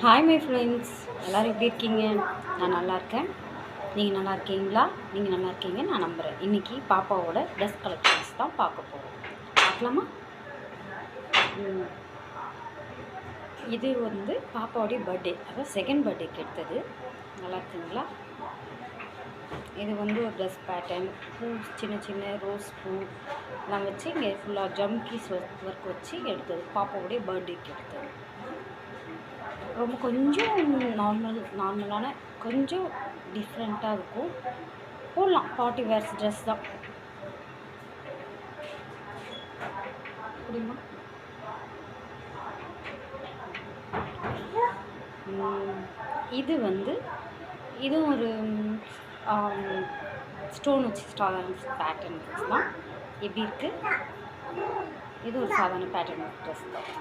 Hi my friends, எல்லோரும் எப்படி இருக்கீங்க? நான் நல்லா இருக்கேன். நீங்கள் நல்லா இருக்கீங்களா? நீங்கள் நல்லா இருக்கீங்க நான் நம்புகிறேன். இன்றைக்கி பாப்பாவோட ட்ரெஸ் கலெக்ஷன்ஸ் தான் பார்க்க போகிறோம். பார்க்கலாமா? இது வந்து பாப்பாவோடைய பர்த்டே, அதாவது செகண்ட் பர்த்டேக்கு எடுத்தது. நல்லா இருக்குங்களா? இது வந்து ஒரு ட்ரெஸ் பேட்டர்ன், பூ சின்ன சின்ன ரோஸ் பூ எல்லாம் வச்சு இங்கே ஃபுல்லாக ஜம்கீஸ் ஒர்க் வச்சு எடுத்தது. பாப்பாவுடைய பர்த்டேக்கு எடுத்தது. ரொம்ப கொஞ்சம் நார்மலான கொஞ்சம் டிஃப்ரெண்ட்டாக இருக்கும். போடலாம், பார்ட்டி வேர்ஸ் ட்ரெஸ் தான். புரியுமா? இது வந்து இதுவும் ஒரு ஸ்டோன் வச்சு பேட்டர்ன் ட்ரெஸ் தான். எப்படி இருக்குது? இது ஒரு சாதாரண பேட்டர்ன் ட்ரெஸ் தான்.